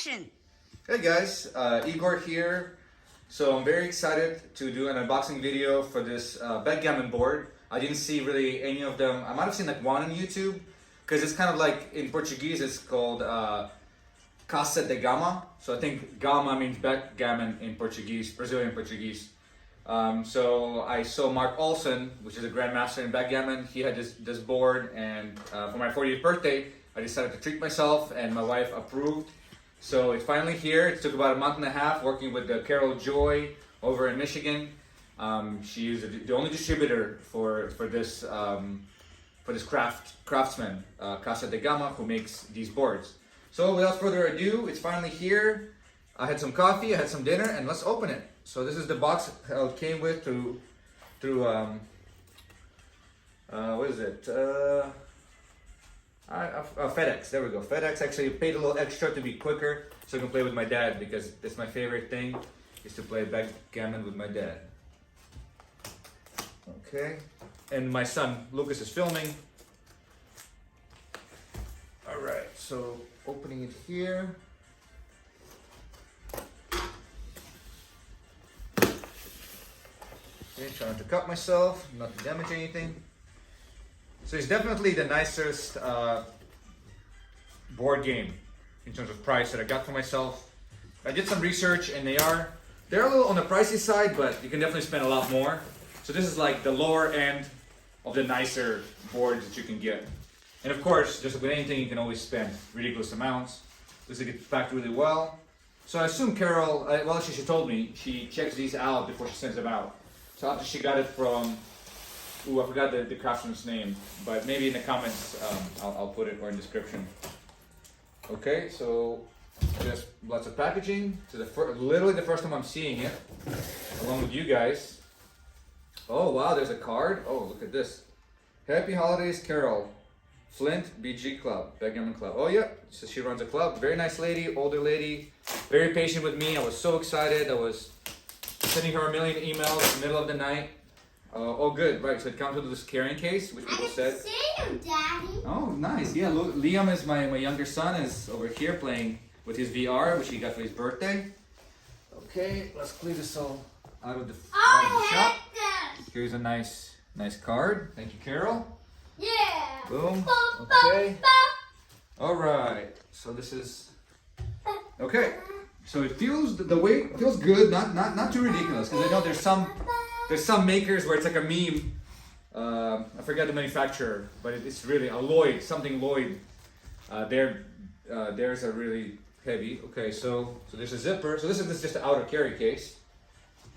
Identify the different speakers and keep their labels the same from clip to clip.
Speaker 1: action.
Speaker 2: Hey guys, Igor here. So I'm very excited to do an unboxing video for this Backgammon board. I didn't see really any of them. I might have seen like one on YouTube because it's kind of like in Portuguese it's called Casa de Gamão. So I think Gama means backgammon in Portuguese, Brazilian Portuguese. So I saw Mark Olsen, which is a grandmaster in backgammon. He had this board, and for my 40th birthday, I decided to treat myself, and my wife approved. So it's finally here. It took about a month and a half working with Carol Joy over in Michigan. She is the only distributor for this craftsman, Casa de Gamão, who makes these boards. So without further ado, it's finally here. I had some coffee, I had some dinner, and let's open it. So this is the box it came with through what is it? FedEx. There we go. FedEx. Actually paid a little extra to be quicker, so I can play with my dad, because it's my favorite thing, is to play backgammon with my dad. Okay, and my son Lucas is filming. All right, so opening it here. Okay, trying to cut myself, not to damage anything. So it's definitely the nicest board game in terms of price that I got for myself. I did some research, and they're a little on the pricey side, but you can definitely spend a lot more. So this is like the lower end of the nicer boards that you can get. And of course, just with anything, you can always spend ridiculous amounts. This gets packed really well. So I assume Carol, well, actually she told me, she checks these out before she sends them out. So after she got it from, I forgot the craftsman's name, but maybe in the comments I'll put it, or in the description. Okay, so just lots of packaging. So literally the first time I'm seeing it, along with you guys. Oh wow, there's a card. Oh, look at this. Happy Holidays, Carol. Flint BG Club, Backgammon Club. Oh yeah, so she runs a club. Very nice lady, older lady, very patient with me. I was so excited. I was sending her a million emails in the middle of the night. Oh good, right, so it comes with this carrying case, which people said.
Speaker 1: I can see you, Daddy.
Speaker 2: Oh, nice, yeah, look, Liam is my younger son, is over here playing with his VR, which he got for his birthday. Okay, let's clear this all out of the shop. Here's a nice card. Thank you, Carol.
Speaker 1: Yeah.
Speaker 2: Boom. Okay. All right. So this is okay. So it feels, the weight feels good, not too ridiculous, because I know there's some makers where it's like a meme. I forgot the manufacturer, but it's really a Lloyd, something Lloyd. Theirs are really heavy. Okay, so there's a zipper. So this is just the outer carry case.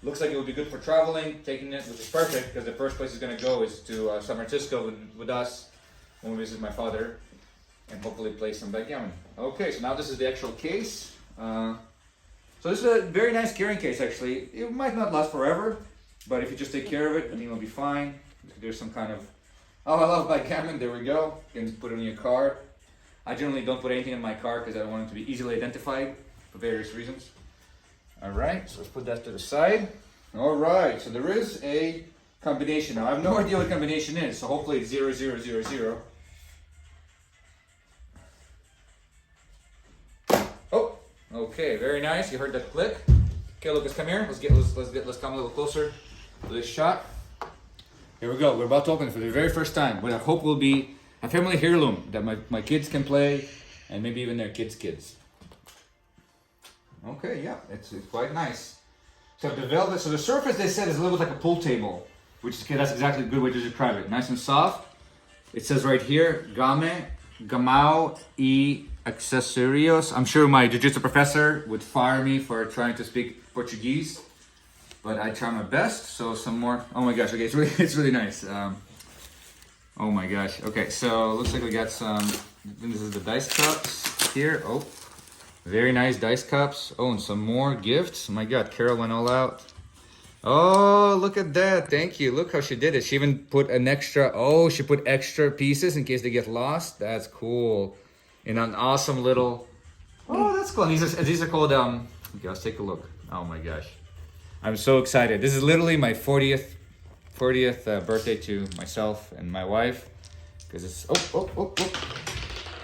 Speaker 2: Looks like it would be good for traveling, taking it, which is perfect, because the first place it's going to go is to San Francisco with us when we visit my father, and hopefully play some backgammon. Okay, so now this is the actual case. So this is a very nice carrying case, actually. It might not last forever, but if you just take care of it, I think it'll be fine. There's some kind of, oh, I love backgammon, there we go. You can put it on your card. I generally don't put anything in my card because I don't want it to be easily identified for various reasons. All right, so let's put that to the side. All right, so there is a combination. Now, I have no idea what combination is, so hopefully it's 0000. Oh, okay, very nice. You heard that click. Okay, Lucas, come here. Let's come a little closer to this shot. Here we go. We're about to open it for the very first time. What I hope will be a family heirloom that my kids can play, and maybe even their kids. Okay, yeah, it's quite nice. So the velvet, so the surface they said is a little bit like a pool table, which is, okay, that's exactly a good way to describe it. Nice and soft. It says right here, Gamão e accessorios. I'm sure my jiu-jitsu professor would fire me for trying to speak Portuguese, but I try my best. So some more. Oh my gosh, okay, it's really nice. Oh my gosh. Okay, so looks like we got some. This is the dice cups here. Oh. Very nice dice cups. Oh, and some more gifts. Oh my God, Carol went all out. Oh, look at that. Thank you. Look how she did it. She even put an extra, she put extra pieces in case they get lost. That's cool. In an awesome little, oh, that's cool. And these are called, okay, let's take a look. Oh my gosh. I'm so excited. This is literally my 40th birthday to myself and my wife. Because it's,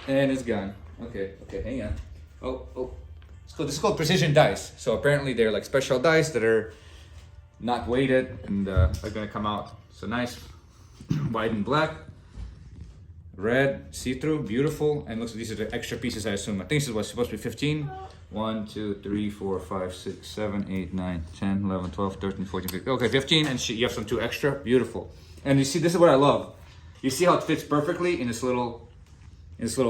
Speaker 2: and it's gone. Okay, hang on. this is called precision dice. So apparently they're like special dice that are not weighted and are gonna come out. So nice, white and black, red, see-through, beautiful. And looks like these are the extra pieces, I assume. I think this is what's supposed to be 15. 1, 2, 3, 4, 5, 6, 7, 8, 9, 10, 11, 12, 13, 14, 15. Okay, 15, and you have some 2 extra. Beautiful. And you see, this is what I love. You see how it fits perfectly in this little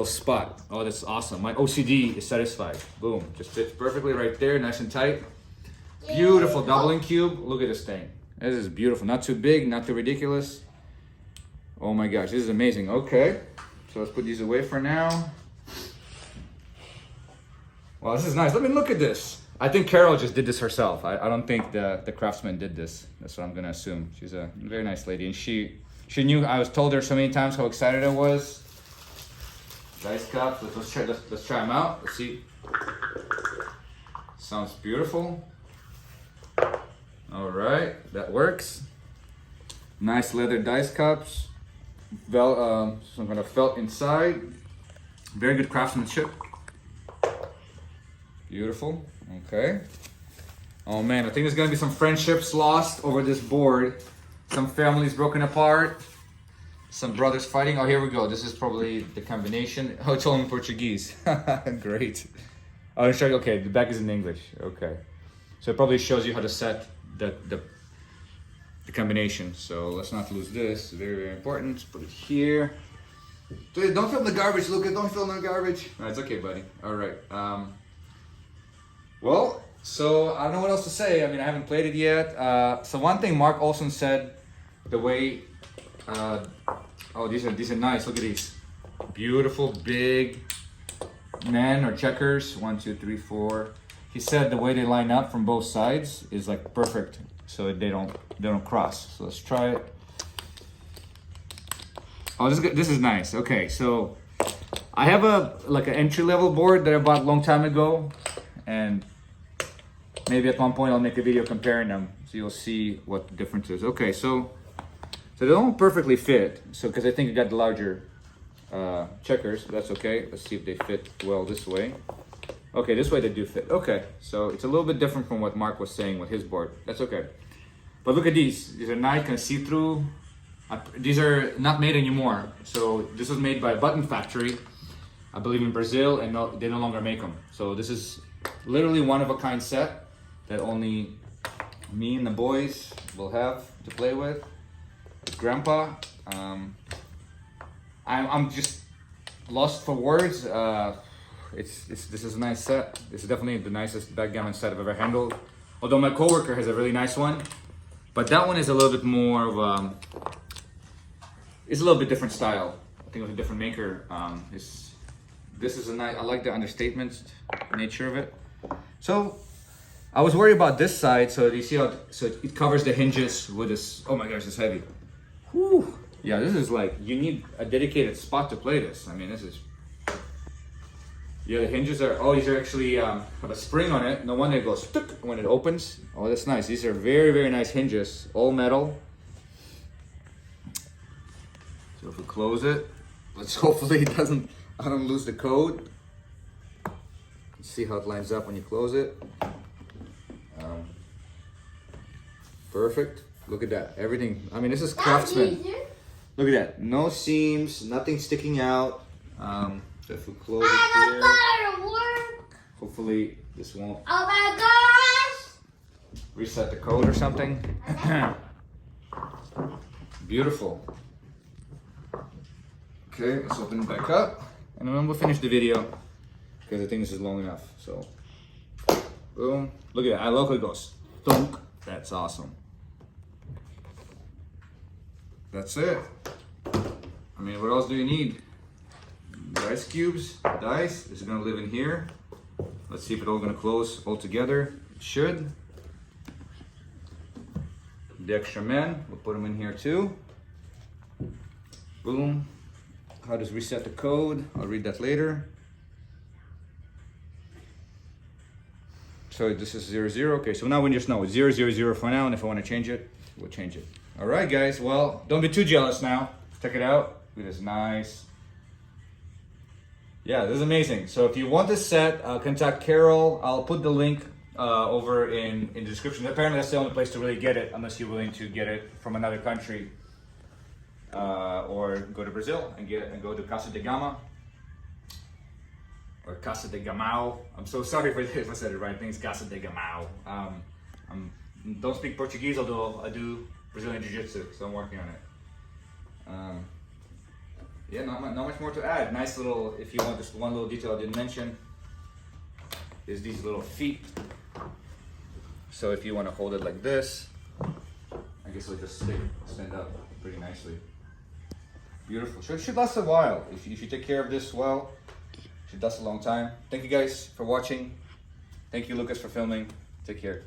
Speaker 2: spot. Oh, that's awesome. My OCD is satisfied. Boom, just fits perfectly right there, nice and tight. Beautiful doubling cube. Look at this thing. This is beautiful. Not too big, not too ridiculous. Oh my gosh, this is amazing. Okay, so let's put these away for now. Wow, this is nice. Let me look at this. I think Carol just did this herself. I don't think the craftsman did this. That's what I'm gonna assume. She's a very nice lady, and she knew. I was told her so many times how excited I was. Dice cups. Let's try them out. Let's see. Sounds beautiful. All right, that works. Nice leather dice cups. Some kind of felt inside. Very good craftsmanship. Beautiful. Okay. Oh man, I think there's gonna be some friendships lost over this board. Some families broken apart. Some brothers fighting. Oh, here we go. This is probably the combination. Oh, it's all in Portuguese. Great. Oh, okay, the back is in English. Okay. So it probably shows you how to set the combination. So let's not lose this. Very, very important. Let's put it here. Don't film the garbage, Luca. Don't film the garbage. No, it's okay, buddy. All right. Well, so I don't know what else to say. I mean, I haven't played it yet. So one thing Mark Olson said, the way, oh, these are nice. Look at these, beautiful big men or checkers. 1, 2, 3, 4. He said the way they line up from both sides is like perfect, so they don't cross. So let's try it. Oh, this is nice. Okay, so I have an entry-level board that I bought a long time ago, and maybe at one point I'll make a video comparing them, so you'll see what the difference is. Okay, so they don't perfectly fit, so because I think I got the larger checkers, but that's okay. Let's see if they fit well this way. Okay, this way they do fit. Okay, so it's a little bit different from what Mark was saying with his board. That's okay. But look at these. These are nice, kind of see-through. These are not made anymore. So this was made by a button factory, I believe in Brazil, and they no longer make them. So this is literally one-of-a-kind set that only me and the boys will have to play with. Grandpa, I'm just lost for words. This is a nice set. This is definitely the nicest backgammon set I've ever handled. Although my coworker has a really nice one, but that one is a little bit more of it's a little bit different style. I think it was a different maker. This is a nice. I like the understatement nature of it. So I was worried about this side. So you see how it covers the hinges with this. Oh my gosh, it's heavy. Whew. Yeah, this is like, you need a dedicated spot to play this. I mean, this is. Yeah, the hinges are, oh, these are actually have a spring on it. No wonder it goes when it opens. Oh, that's nice. These are very, very nice hinges, all metal. So if we close it, let's hopefully I don't lose the code. Let's see how it lines up when you close it. Perfect. Look at that. Everything. I mean, this is craftsman. Look at that. No seams, nothing sticking out. So if we close it here, hopefully this won't reset the code or something. Beautiful. Okay, let's open it back up, and then we'll finish the video because I think this is long enough. So, boom. Look at that. I love how it goes. Thunk. That's awesome. That's it. I mean, what else do you need? Dice cubes, dice. This is gonna live in here. Let's see if it's all gonna close all together. It should. The extra men, we'll put them in here too. Boom. How does reset the code? I'll read that later. So this is 00. Okay, so now we just know it's 000 for now, and if I want to change it, we'll change it. All right, guys. Well, don't be too jealous now. Check it out. Look at this nice Yeah, this is amazing. So if you want this set, contact Carol. I'll put the link over in the description. Apparently that's the only place to really get it, unless you're willing to get it from another country. Or go to Brazil and get it, and go to Casa de Gama. Or Casa de Gamão. I'm so sorry if I said it right. I think it's Casa de Gamão. I don't speak Portuguese, although I do Brazilian Jiu-Jitsu, so I'm working on it. Yeah, not much more to add. Nice little, if you want, just one little detail I didn't mention is these little feet. So if you want to hold it like this, I guess it'll just stand up pretty nicely. Beautiful. So it should last a while. If you take care of this well, it should last a long time. Thank you guys for watching. Thank you, Lucas, for filming. Take care.